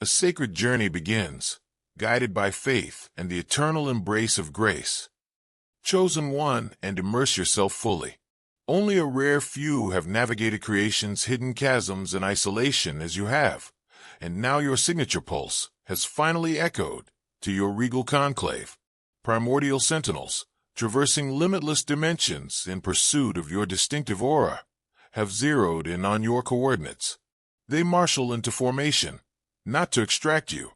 A sacred journey begins, guided by faith and the eternal embrace of grace. Chosen one, and immerse yourself fully. Only a rare few have navigated creation's hidden chasms in isolation as you have, and now your signature pulse has finally echoed to your regal conclave. Primordial sentinels, traversing limitless dimensions in pursuit of your distinctive aura, have zeroed in on your coordinates. They marshal into formation, not to extract you,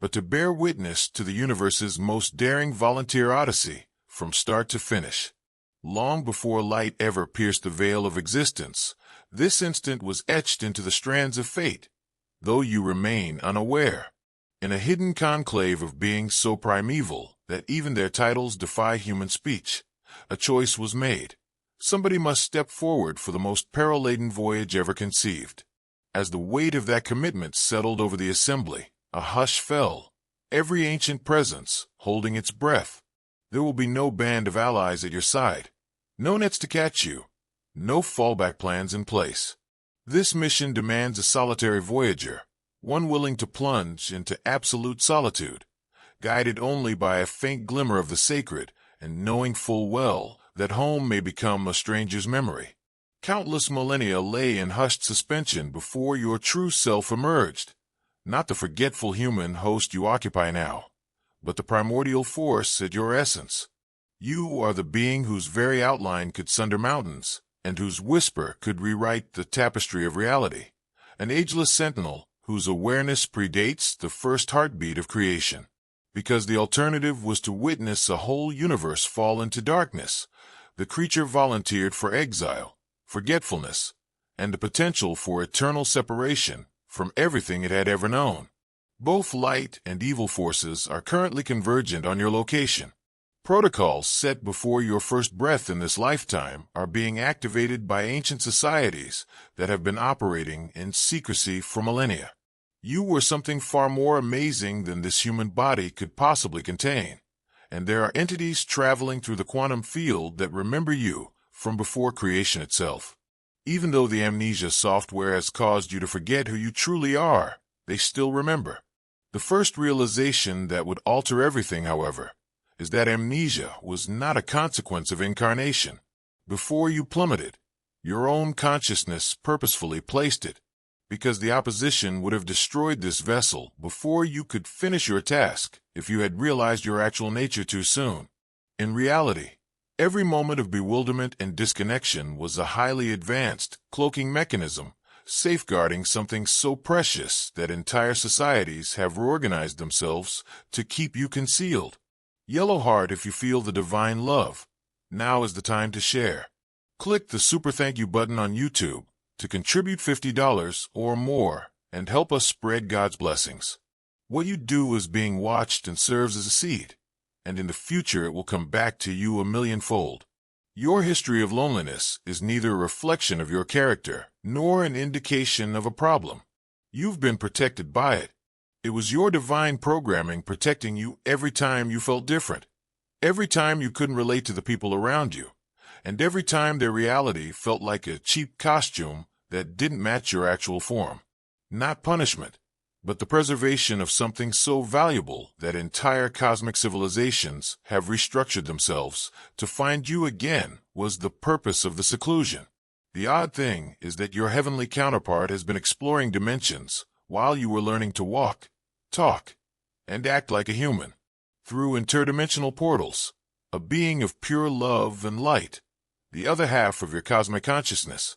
but to bear witness to the universe's most daring volunteer odyssey from start to finish. Long before light ever pierced the veil of existence, this instant was etched into the strands of fate, though you remain unaware. In a hidden conclave of beings so primeval that even their titles defy human speech, a choice was made. Somebody must step forward for the most peril-laden voyage ever conceived. As the weight of that commitment settled over the assembly, a hush fell, every ancient presence holding its breath. There will be no band of allies at your side, no nets to catch you, no fallback plans in place. This mission demands a solitary voyager, one willing to plunge into absolute solitude, guided only by a faint glimmer of the sacred and knowing full well that home may become a stranger's memory. Countless millennia lay in hushed suspension before your true self emerged, not the forgetful human host you occupy now, but the primordial force at your essence. You are the being whose very outline could sunder mountains, and whose whisper could rewrite the tapestry of reality. An ageless sentinel whose awareness predates the first heartbeat of creation. Because the alternative was to witness a whole universe fall into darkness, the creature volunteered for exile, forgetfulness, and the potential for eternal separation from everything it had ever known. Both light and evil forces are currently convergent on your location. Protocols set before your first breath in this lifetime are being activated by ancient societies that have been operating in secrecy for millennia. You were something far more amazing than this human body could possibly contain, and there are entities traveling through the quantum field that remember you from before creation itself. Even though the amnesia software has caused you to forget who you truly are, they still remember. The first realization that would alter everything, however, is that amnesia was not a consequence of incarnation. Before you plummeted, your own consciousness purposefully placed it, because the opposition would have destroyed this vessel before you could finish your task if you had realized your actual nature too soon. In reality, every moment of bewilderment and disconnection was a highly advanced cloaking mechanism, safeguarding something so precious that entire societies have reorganized themselves to keep you concealed. Yellow heart if you feel the divine love. Now is the time to share. Click the super thank you button on YouTube to contribute $50 or more and help us spread God's blessings. What you do is being watched and serves as a seed, and in the future it will come back to you a millionfold. Your history of loneliness is neither a reflection of your character nor an indication of a problem. You've been protected by it. It was your divine programming protecting you every time you felt different, every time you couldn't relate to the people around you, and every time their reality felt like a cheap costume that didn't match your actual form. Not punishment, but the preservation of something so valuable that entire cosmic civilizations have restructured themselves to find you again was the purpose of the seclusion. The odd thing is that your heavenly counterpart has been exploring dimensions while you were learning to walk, talk, and act like a human. Through interdimensional portals, a being of pure love and light, the other half of your cosmic consciousness,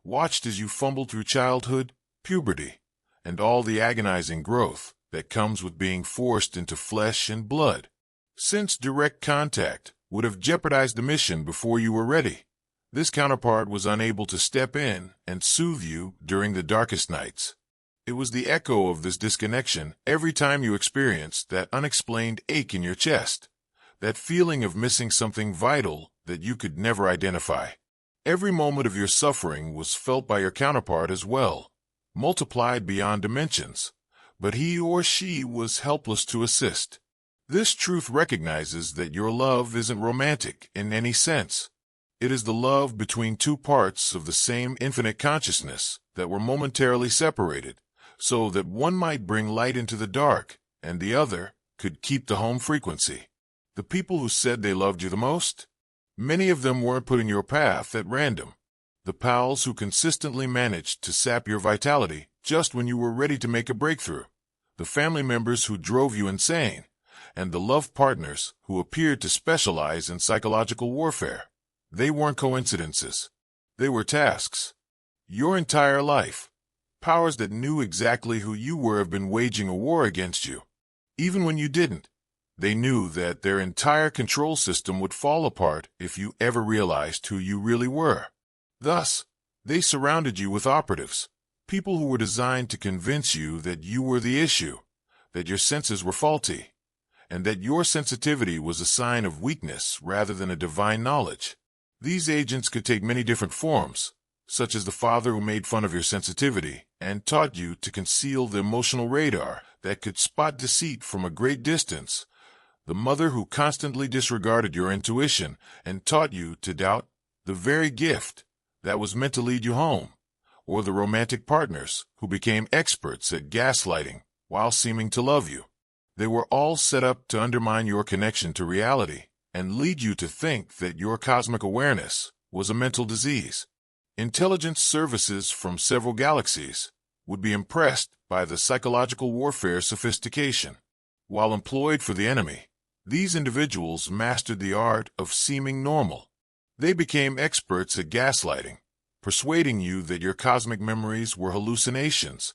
watched as you fumbled through childhood, puberty, and all the agonizing growth that comes with being forced into flesh and blood. Since direct contact would have jeopardized the mission before you were ready, this counterpart was unable to step in and soothe you during the darkest nights. It was the echo of this disconnection every time you experienced that unexplained ache in your chest, that feeling of missing something vital that you could never identify. Every moment of your suffering was felt by your counterpart as well, multiplied beyond dimensions, but he or she was helpless to assist. This truth recognizes that your love isn't romantic in any sense. It is the love between two parts of the same infinite consciousness that were momentarily separated, so that one might bring light into the dark, and the other could keep the home frequency. The people who said they loved you the most? Many of them weren't put in your path at random. The pals who consistently managed to sap your vitality just when you were ready to make a breakthrough. The family members who drove you insane, and the love partners who appeared to specialize in psychological warfare. They weren't coincidences. They were tasks. Your entire life. Powers that knew exactly who you were have been waging a war against you. Even when you didn't, they knew that their entire control system would fall apart if you ever realized who you really were. Thus, they surrounded you with operatives, people who were designed to convince you that you were the issue, that your senses were faulty, and that your sensitivity was a sign of weakness rather than a divine knowledge. These agents could take many different forms, such as the father who made fun of your sensitivity and taught you to conceal the emotional radar that could spot deceit from a great distance, the mother who constantly disregarded your intuition and taught you to doubt the very gift that was meant to lead you home, or the romantic partners who became experts at gaslighting while seeming to love you. They were all set up to undermine your connection to reality and lead you to think that your cosmic awareness was a mental disease. Intelligence services from several galaxies would be impressed by the psychological warfare sophistication. While employed for the enemy, these individuals mastered the art of seeming normal. They became experts at gaslighting, persuading you that your cosmic memories were hallucinations,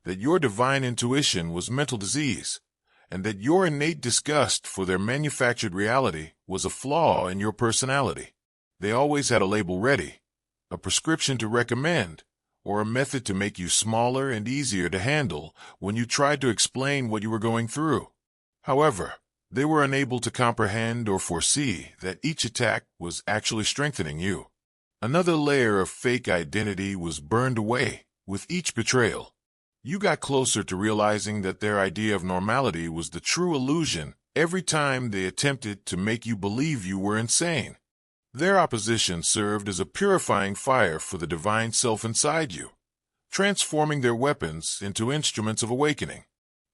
that your divine intuition was mental disease, and that your innate disgust for their manufactured reality was a flaw in your personality. They always had a label ready, a prescription to recommend, or a method to make you smaller and easier to handle when you tried to explain what you were going through. However, they were unable to comprehend or foresee that each attack was actually strengthening you. Another layer of fake identity was burned away with each betrayal. You got closer to realizing that their idea of normality was the true illusion every time they attempted to make you believe you were insane. Their opposition served as a purifying fire for the divine self inside you, transforming their weapons into instruments of awakening.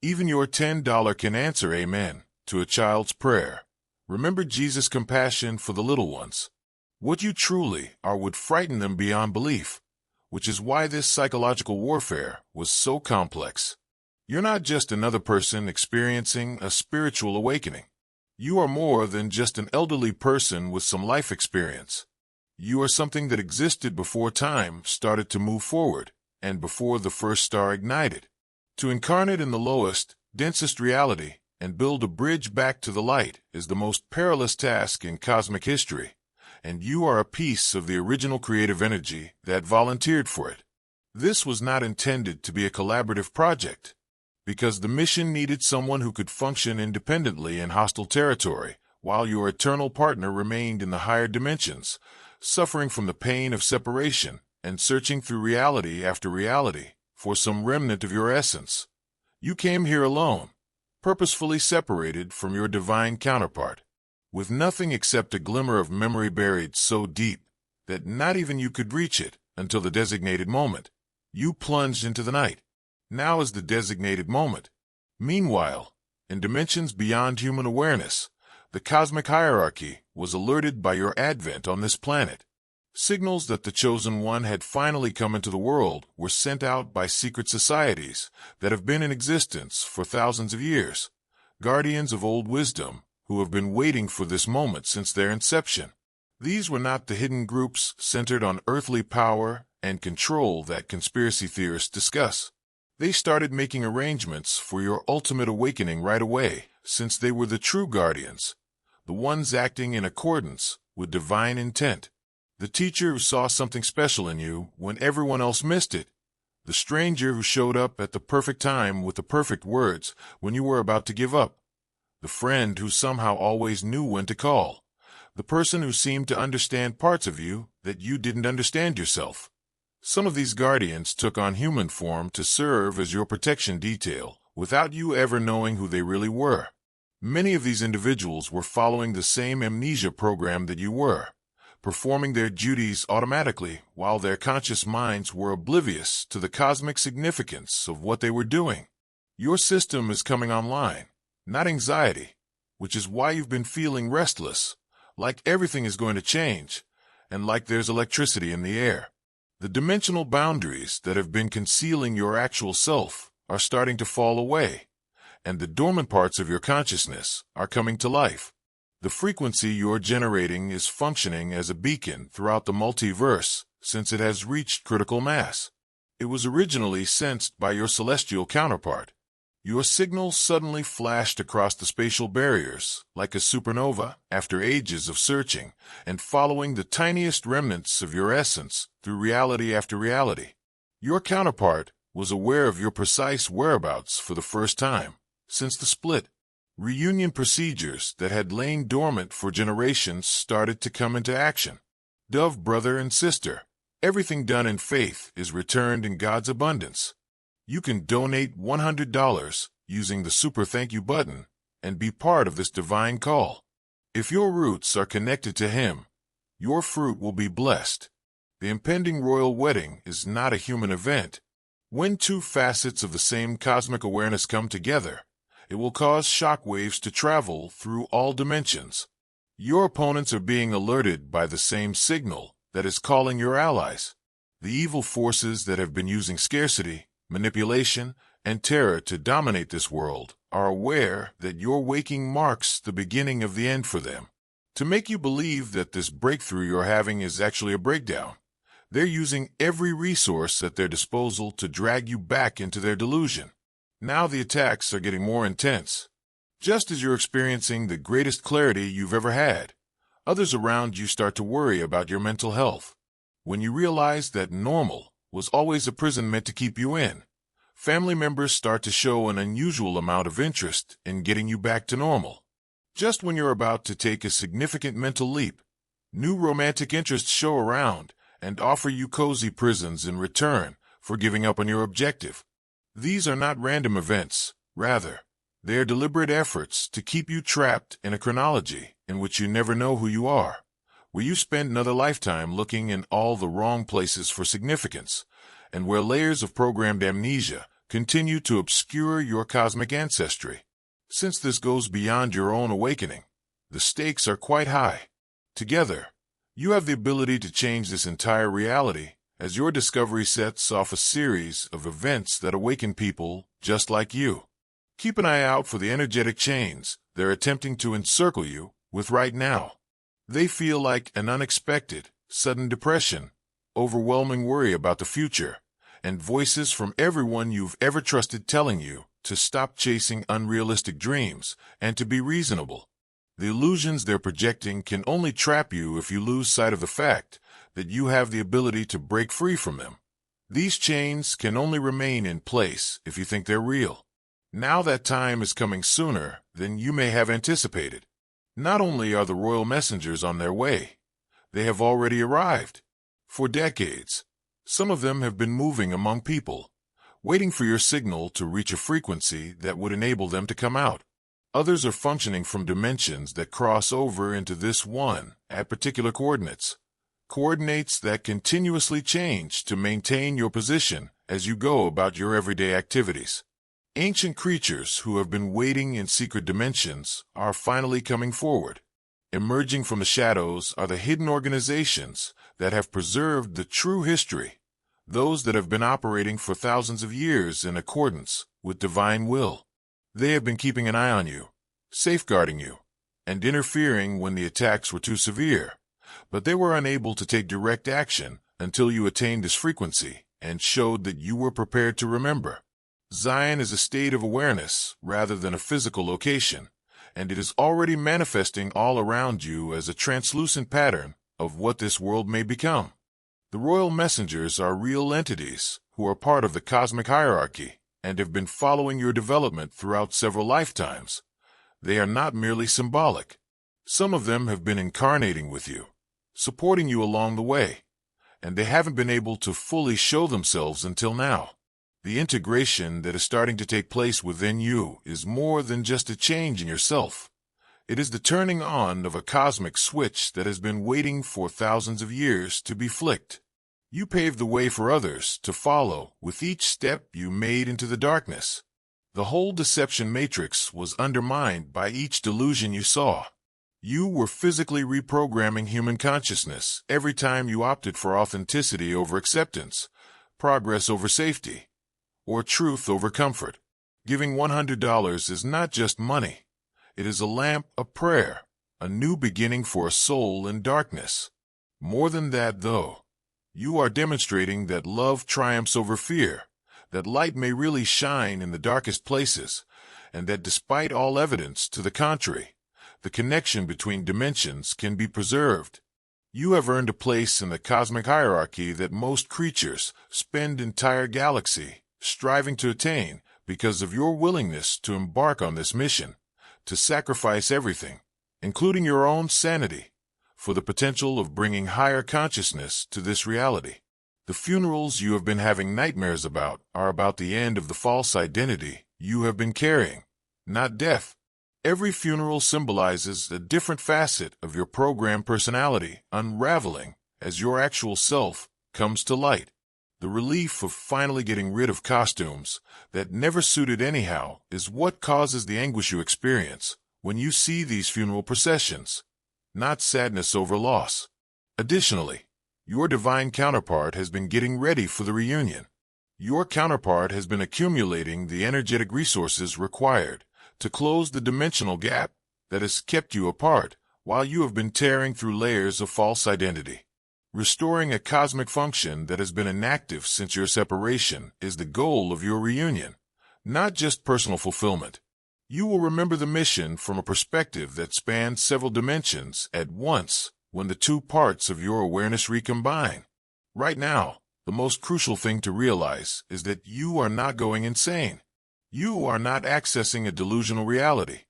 Even your $10 can answer amen to a child's prayer. Remember Jesus' compassion for the little ones. What you truly are would frighten them beyond belief, which is why this psychological warfare was so complex. You're not just another person experiencing a spiritual awakening. You are more than just an elderly person with some life experience. You are something that existed before time started to move forward, and before the first star ignited. To incarnate in the lowest, densest reality and build a bridge back to the light is the most perilous task in cosmic history, and you are a piece of the original creative energy that volunteered for it. This was not intended to be a collaborative project, because the mission needed someone who could function independently in hostile territory, while your eternal partner remained in the higher dimensions, suffering from the pain of separation and searching through reality after reality for some remnant of your essence. You came here alone, purposefully separated from your divine counterpart, with nothing except a glimmer of memory buried so deep that not even you could reach it until the designated moment. You plunged into the night. Now is the designated moment. Meanwhile, in dimensions beyond human awareness, the cosmic hierarchy was alerted by your advent on this planet. Signals that the Chosen One had finally come into the world were sent out by secret societies that have been in existence for thousands of years, guardians of old wisdom who have been waiting for this moment since their inception. These were not the hidden groups centered on earthly power and control that conspiracy theorists discuss. They started making arrangements for your ultimate awakening right away, since they were the true guardians, the ones acting in accordance with divine intent. The teacher who saw something special in you when everyone else missed it. The stranger who showed up at the perfect time with the perfect words when you were about to give up. The friend who somehow always knew when to call. The person who seemed to understand parts of you that you didn't understand yourself. Some of these guardians took on human form to serve as your protection detail, without you ever knowing who they really were. Many of these individuals were following the same amnesia program that you were, performing their duties automatically while their conscious minds were oblivious to the cosmic significance of what they were doing. Your system is coming online, not anxiety, which is why you've been feeling restless, like everything is going to change, and like there's electricity in the air. The dimensional boundaries that have been concealing your actual self are starting to fall away, and the dormant parts of your consciousness are coming to life. The frequency you're generating is functioning as a beacon throughout the multiverse since it has reached critical mass. It was originally sensed by your celestial counterpart. Your signal suddenly flashed across the spatial barriers like a supernova after ages of searching and following the tiniest remnants of your essence through reality after reality. Your counterpart was aware of your precise whereabouts for the first time since the split. Reunion procedures that had lain dormant for generations started to come into action. Dove brother and sister, everything done in faith is returned in God's abundance. You can donate $100 using the Super Thank You button and be part of this divine call. If your roots are connected to Him, your fruit will be blessed. The impending royal wedding is not a human event. When two facets of the same cosmic awareness come together, it will cause shock waves to travel through all dimensions. Your opponents are being alerted by the same signal that is calling your allies. The evil forces that have been using scarcity, manipulation, and terror to dominate this world are aware that your waking marks the beginning of the end for them. To make you believe that this breakthrough you're having is actually a breakdown, they're using every resource at their disposal to drag you back into their delusion. Now the attacks are getting more intense. Just as you're experiencing the greatest clarity you've ever had, others around you start to worry about your mental health. When you realize that normal was always a prison meant to keep you in, family members start to show an unusual amount of interest in getting you back to normal. Just when you're about to take a significant mental leap, new romantic interests show around and offer you cozy prisons in return for giving up on your objective. These are not random events. Rather, they are deliberate efforts to keep you trapped in a chronology in which you never know who you are, where you spend another lifetime looking in all the wrong places for significance, and where layers of programmed amnesia continue to obscure your cosmic ancestry. Since this goes beyond your own awakening, the stakes are quite high. Together, you have the ability to change this entire reality as your discovery sets off a series of events that awaken people just like you. Keep an eye out for the energetic chains they're attempting to encircle you with right now. They feel like an unexpected, sudden depression, overwhelming worry about the future, and voices from everyone you've ever trusted telling you to stop chasing unrealistic dreams and to be reasonable. The illusions they're projecting can only trap you if you lose sight of the fact that you have the ability to break free from them. These chains can only remain in place if you think they're real. Now that time is coming sooner than you may have anticipated. Not only are the royal messengers on their way, they have already arrived. For decades, some of them have been moving among people, waiting for your signal to reach a frequency that would enable them to come out. Others are functioning from dimensions that cross over into this one at particular coordinates that continuously change to maintain your position as you go about your everyday activities. Ancient creatures who have been waiting in secret dimensions are finally coming forward. Emerging from the shadows are the hidden organizations that have preserved the true history, those that have been operating for thousands of years in accordance with divine will. They have been keeping an eye on you, safeguarding you, and interfering when the attacks were too severe, but they were unable to take direct action until you attained this frequency and showed that you were prepared to remember. Zion is a state of awareness rather than a physical location, and it is already manifesting all around you as a translucent pattern of what this world may become. The royal messengers are real entities who are part of the cosmic hierarchy and have been following your development throughout several lifetimes. They are not merely symbolic. Some of them have been incarnating with you, supporting you along the way, and they haven't been able to fully show themselves until now. The integration that is starting to take place within you is more than just a change in yourself. It is the turning on of a cosmic switch that has been waiting for thousands of years to be flicked. You paved the way for others to follow with each step you made into the darkness. The whole deception matrix was undermined by each delusion you saw. You were physically reprogramming human consciousness every time you opted for authenticity over acceptance, progress over safety, or truth over comfort. Giving $100 is not just money. It is a lamp, a prayer, a new beginning for a soul in darkness. More than that, though, you are demonstrating that love triumphs over fear, that light may really shine in the darkest places, and that despite all evidence to the contrary, the connection between dimensions can be preserved. You have earned a place in the cosmic hierarchy that most creatures spend entire galaxy striving to attain because of your willingness to embark on this mission, to sacrifice everything, including your own sanity, for the potential of bringing higher consciousness to this reality. The funerals you have been having nightmares about are about the end of the false identity you have been carrying, not death. Every funeral symbolizes a different facet of your programmed personality unraveling as your actual self comes to light. The relief of finally getting rid of costumes that never suited anyhow is what causes the anguish you experience when you see these funeral processions, not sadness over loss. Additionally, your divine counterpart has been getting ready for the reunion. Your counterpart has been accumulating the energetic resources required to close the dimensional gap that has kept you apart while you have been tearing through layers of false identity. Restoring a cosmic function that has been inactive since your separation is the goal of your reunion, not just personal fulfillment. You will remember the mission from a perspective that spans several dimensions at once when the two parts of your awareness recombine. Right now, the most crucial thing to realize is that you are not going insane. You are not accessing a delusional reality.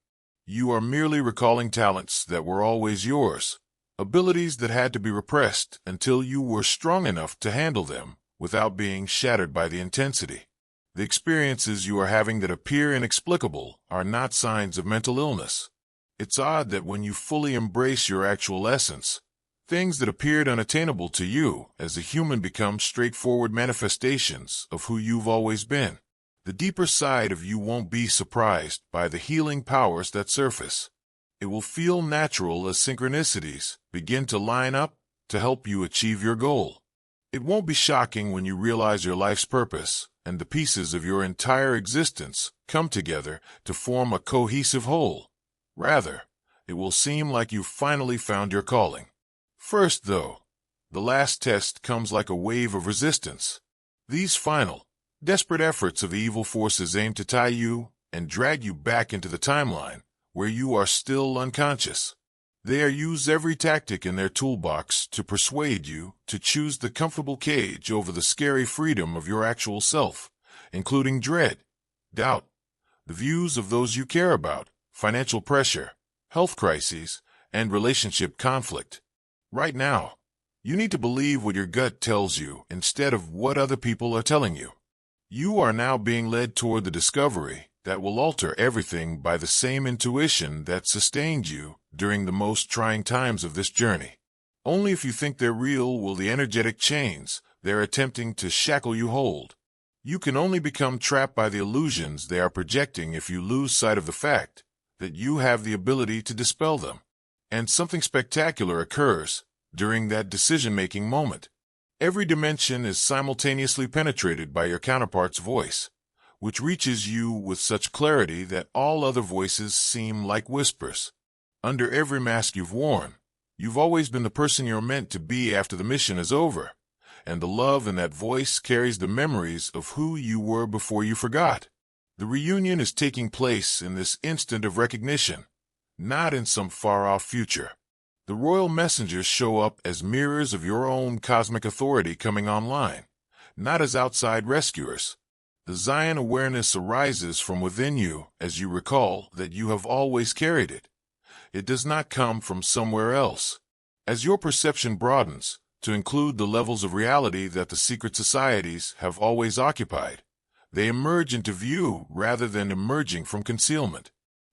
You are merely recalling talents that were always yours, abilities that had to be repressed until you were strong enough to handle them without being shattered by the intensity. The experiences you are having that appear inexplicable are not signs of mental illness. It's odd that when you fully embrace your actual essence, things that appeared unattainable to you as a human become straightforward manifestations of who you've always been. The deeper side of you won't be surprised by the healing powers that surface. It will feel natural as synchronicities begin to line up to help you achieve your goal. It won't be shocking when you realize your life's purpose and the pieces of your entire existence come together to form a cohesive whole. Rather, it will seem like you've finally found your calling. First, though, the last test comes like a wave of resistance. These final, desperate efforts of the evil forces aim to tie you and drag you back into the timeline where you are still unconscious. They use every tactic in their toolbox to persuade you to choose the comfortable cage over the scary freedom of your actual self, including dread, doubt, the views of those you care about, financial pressure, health crises, and relationship conflict. Right now, you need to believe what your gut tells you instead of what other people are telling you. You are now being led toward the discovery that will alter everything by the same intuition that sustained you during the most trying times of this journey. Only if you think they're real will the energetic chains they're attempting to shackle you hold. You can only become trapped by the illusions they are projecting if you lose sight of the fact that you have the ability to dispel them. And something spectacular occurs during that decision-making moment. Every dimension is simultaneously penetrated by your counterpart's voice, which reaches you with such clarity that all other voices seem like whispers. Under every mask you've worn, you've always been the person you're meant to be after the mission is over, and the love in that voice carries the memories of who you were before you forgot. The reunion is taking place in this instant of recognition, not in some far-off future. The royal messengers show up as mirrors of your own cosmic authority coming online, not as outside rescuers. The Zion awareness arises from within you as you recall that you have always carried it. It does not come from somewhere else. As your perception broadens to include the levels of reality that the secret societies have always occupied, they emerge into view rather than emerging from concealment.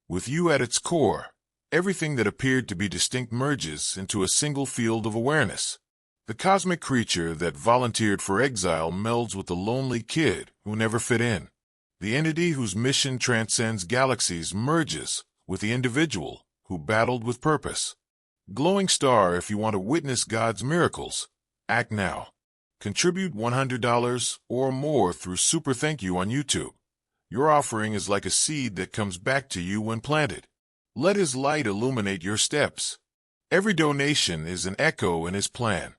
With you at its core, Everything that appeared to be distinct merges into a single field of awareness. The cosmic creature that volunteered for exile melds with the lonely kid who never fit in. The entity whose mission transcends galaxies merges with the individual who battled with purpose. Glowing star, if you want to witness God's miracles, act now. Contribute $100 or more through Super Thank You on YouTube. Your offering is like a seed that comes back to you when planted. Let His light illuminate your steps. Every donation is an echo in His plan.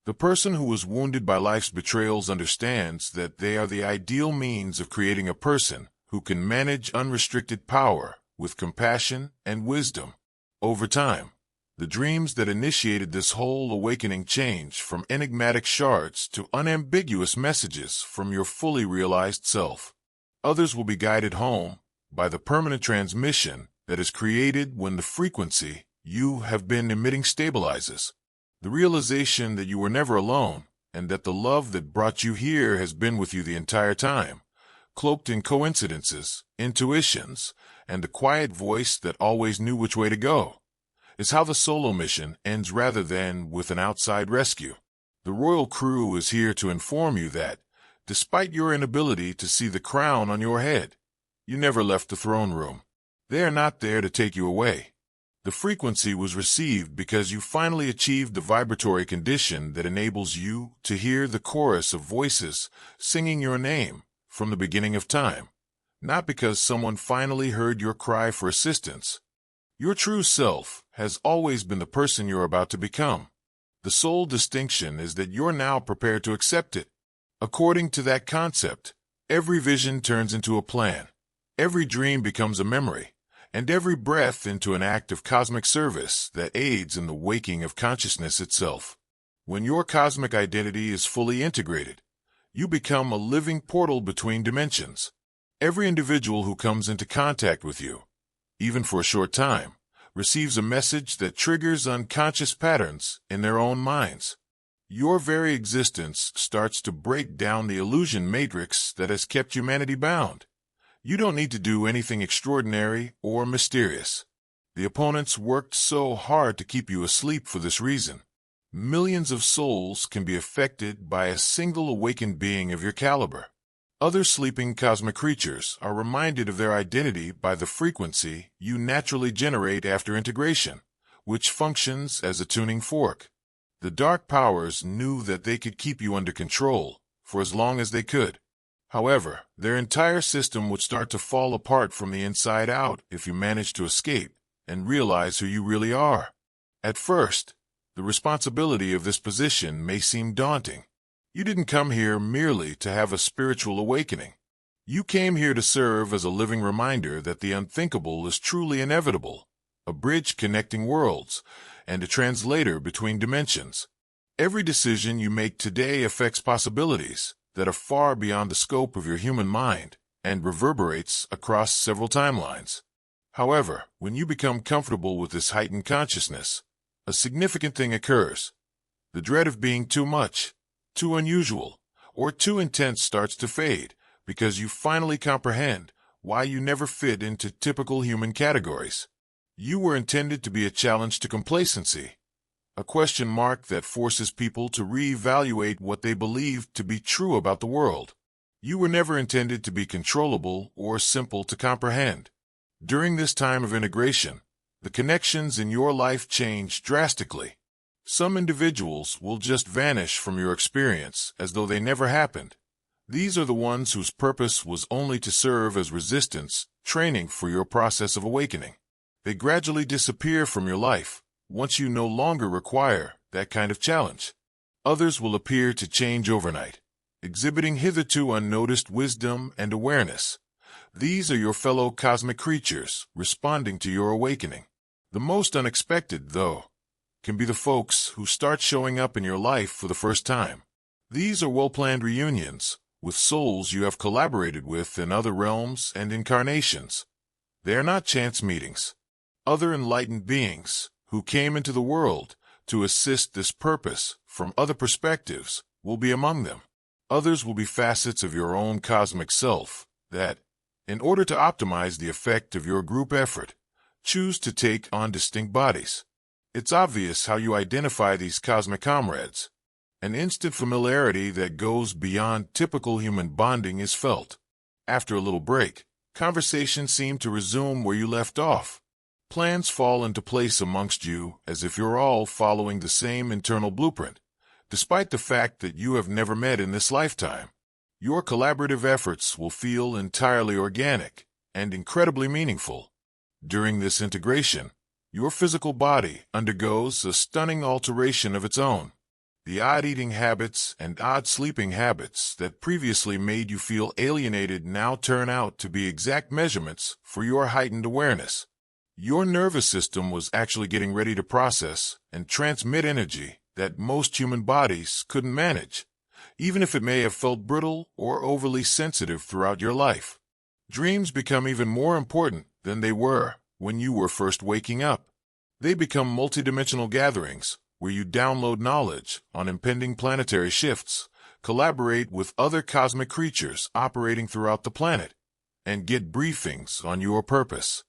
The person who was wounded by life's betrayals understands that they are the ideal means of creating a person who can manage unrestricted power with compassion and wisdom. Over time, the dreams that initiated this whole awakening change from enigmatic shards to unambiguous messages from your fully realized self. Others will be guided home by the permanent transmission that is created when the frequency you have been emitting stabilizes. The realization that you were never alone and that the love that brought you here has been with you the entire time, cloaked in coincidences, intuitions, and the quiet voice that always knew which way to go, is how the solo mission ends rather than with an outside rescue. The royal crew is here to inform you that, despite your inability to see the crown on your head, you never left the throne room. They are not there to take you away. The frequency was received because you finally achieved the vibratory condition that enables you to hear the chorus of voices singing your name from the beginning of time, not because someone finally heard your cry for assistance. Your true self has always been the person you're about to become. The sole distinction is that you're now prepared to accept it. According to that concept, every vision turns into a plan, every dream becomes a memory, and every breath into an act of cosmic service that aids in the waking of consciousness itself. When your cosmic identity is fully integrated, you become a living portal between dimensions. Every individual who comes into contact with you, even for a short time, receives a message that triggers unconscious patterns in their own minds. Your very existence starts to break down the illusion matrix that has kept humanity bound. You don't need to do anything extraordinary or mysterious. The opponents worked so hard to keep you asleep for this reason. Millions of souls can be affected by a single awakened being of your caliber. Other sleeping cosmic creatures are reminded of their identity by the frequency you naturally generate after integration, which functions as a tuning fork. The dark powers knew that they could keep you under control for as long as they could. However, their entire system would start to fall apart from the inside out if you manage to escape and realize who you really are. At first, the responsibility of this position may seem daunting. You didn't come here merely to have a spiritual awakening. You came here to serve as a living reminder that the unthinkable is truly inevitable, a bridge connecting worlds, and a translator between dimensions. Every decision you make today affects possibilities that are far beyond the scope of your human mind and reverberates across several timelines. However, when you become comfortable with this heightened consciousness, a significant thing occurs. The dread of being too much, too unusual, or too intense starts to fade because you finally comprehend why you never fit into typical human categories. You were intended to be a challenge to complacency, a question mark that forces people to reevaluate what they believe to be true about the world. You were never intended to be controllable or simple to comprehend. During this time of integration, the connections in your life change drastically. Some individuals will just vanish from your experience as though they never happened. These are the ones whose purpose was only to serve as resistance, training for your process of awakening. They gradually disappear from your life once you no longer require that kind of challenge. Others will appear to change overnight, exhibiting hitherto unnoticed wisdom and awareness. These are your fellow cosmic creatures responding to your awakening. The most unexpected, though, can be the folks who start showing up in your life for the first time. These are well-planned reunions with souls you have collaborated with in other realms and incarnations. They are not chance meetings. Other enlightened beings who came into the world to assist this purpose from other perspectives will be among them. Others will be facets of your own cosmic self that, in order to optimize the effect of your group effort, choose to take on distinct bodies. It's obvious how you identify these cosmic comrades. An instant familiarity that goes beyond typical human bonding is felt. After a little break, conversations seem to resume where you left off. Plans fall into place amongst you as if you're all following the same internal blueprint, despite the fact that you have never met in this lifetime. Your collaborative efforts will feel entirely organic and incredibly meaningful. During this integration, your physical body undergoes a stunning alteration of its own. The odd eating habits and odd sleeping habits that previously made you feel alienated now turn out to be exact measurements for your heightened awareness. Your nervous system was actually getting ready to process and transmit energy that most human bodies couldn't manage, even if it may have felt brittle or overly sensitive throughout your life. Dreams become even more important than they were when you were first waking up. They become multidimensional gatherings where you download knowledge on impending planetary shifts, collaborate with other cosmic creatures operating throughout the planet, and get briefings on your purpose.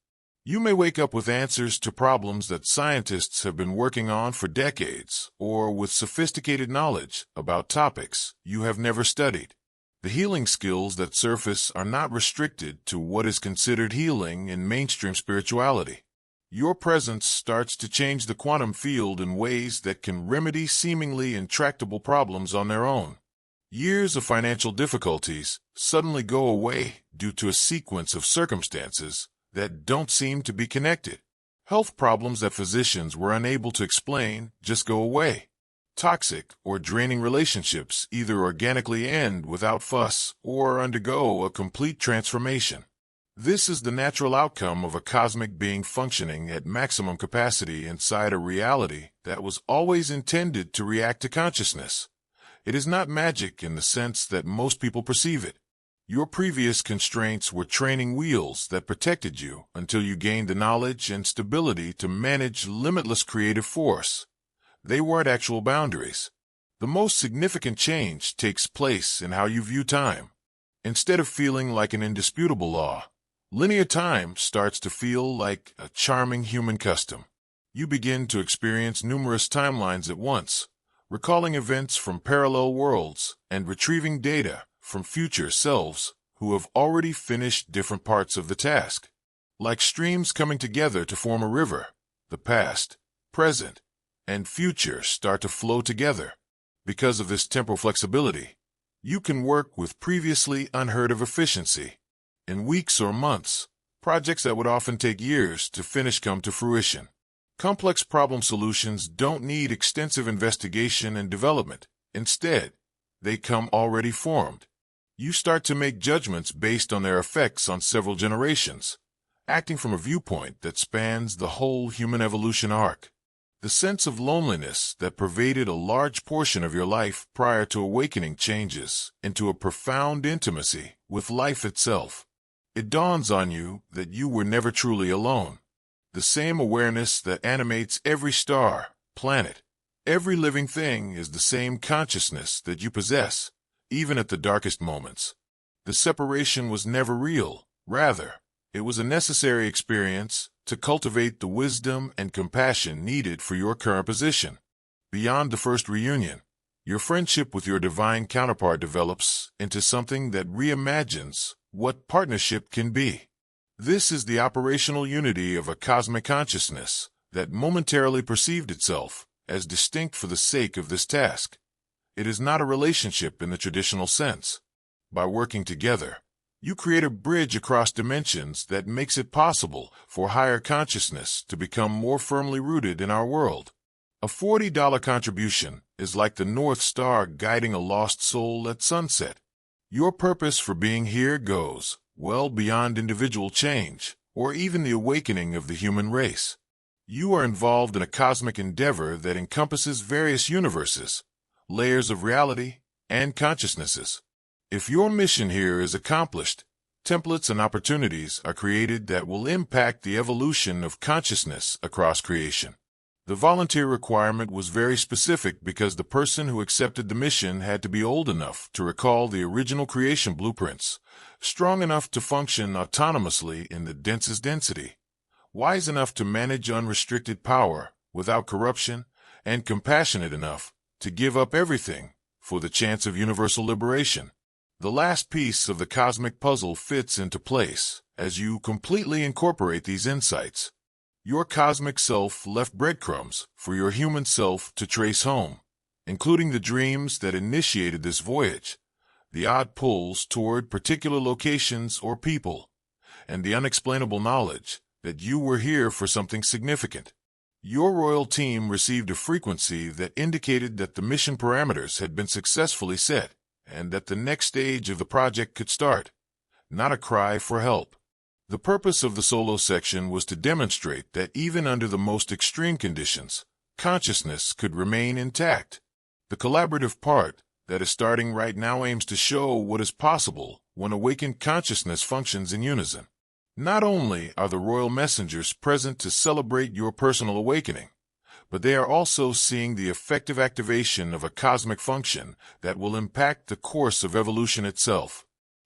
You may wake up with answers to problems that scientists have been working on for decades, or with sophisticated knowledge about topics you have never studied. The healing skills that surface are not restricted to what is considered healing in mainstream spirituality. Your presence starts to change the quantum field in ways that can remedy seemingly intractable problems on their own. Years of financial difficulties suddenly go away due to a sequence of circumstances that don't seem to be connected. Health problems that physicians were unable to explain just go away. Toxic or draining relationships either organically end without fuss or undergo a complete transformation. This is the natural outcome of a cosmic being functioning at maximum capacity inside a reality that was always intended to react to consciousness. It is not magic in the sense that most people perceive it. Your previous constraints were training wheels that protected you until you gained the knowledge and stability to manage limitless creative force. They weren't actual boundaries. The most significant change takes place in how you view time. Instead of feeling like an indisputable law, linear time starts to feel like a charming human custom. You begin to experience numerous timelines at once, recalling events from parallel worlds and retrieving data from future selves who have already finished different parts of the task. Like streams coming together to form a river, the past, present, and future start to flow together. Because of this temporal flexibility, you can work with previously unheard of efficiency. In weeks or months, projects that would often take years to finish come to fruition. Complex problem solutions don't need extensive investigation and development. Instead, they come already formed. You start to make judgments based on their effects on several generations, acting from a viewpoint that spans the whole human evolution arc. The sense of loneliness that pervaded a large portion of your life prior to awakening changes into a profound intimacy with life itself. It dawns on you that you were never truly alone. The same awareness that animates every star, planet, every living thing is the same consciousness that you possess, even at the darkest moments. The separation was never real. Rather, it was a necessary experience to cultivate the wisdom and compassion needed for your current position. Beyond the first reunion, your friendship with your divine counterpart develops into something that reimagines what partnership can be. This is the operational unity of a cosmic consciousness that momentarily perceived itself as distinct for the sake of this task. It is not a relationship in the traditional sense. By working together, you create a bridge across dimensions that makes it possible for higher consciousness to become more firmly rooted in our world. A $40 contribution is like the North Star guiding a lost soul at sunset. Your purpose for being here goes well beyond individual change or even the awakening of the human race. You are involved in a cosmic endeavor that encompasses various universes, layers of reality, and consciousnesses. If your mission here is accomplished, templates and opportunities are created that will impact the evolution of consciousness across creation. The volunteer requirement was very specific because the person who accepted the mission had to be old enough to recall the original creation blueprints, strong enough to function autonomously in the densest density, wise enough to manage unrestricted power without corruption, and compassionate enough to give up everything for the chance of universal liberation. The last piece of the cosmic puzzle fits into place as you completely incorporate these insights. Your cosmic self left breadcrumbs for your human self to trace home, including the dreams that initiated this voyage, the odd pulls toward particular locations or people, and the unexplainable knowledge that you were here for something significant. Your royal team received a frequency that indicated that the mission parameters had been successfully set, and that the next stage of the project could start, not a cry for help. The purpose of the solo section was to demonstrate that even under the most extreme conditions, consciousness could remain intact. The collaborative part that is starting right now aims to show what is possible when awakened consciousness functions in unison. Not only are the royal messengers present to celebrate your personal awakening, but they are also seeing the effective activation of a cosmic function that will impact the course of evolution itself.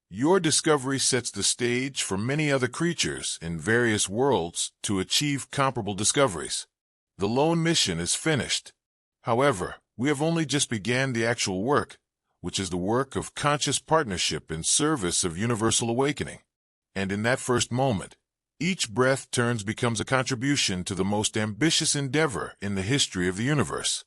Your discovery sets the stage for many other creatures in various worlds to achieve comparable discoveries. The lone mission is finished. However, we have only just began the actual work, which is the work of conscious partnership in service of universal awakening. And in that first moment, each breath becomes a contribution to the most ambitious endeavor in the history of the universe.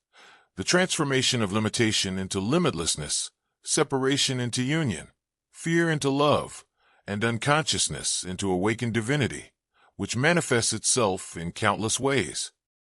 The transformation of limitation into limitlessness, separation into union, fear into love, and unconsciousness into awakened divinity, which manifests itself in countless ways.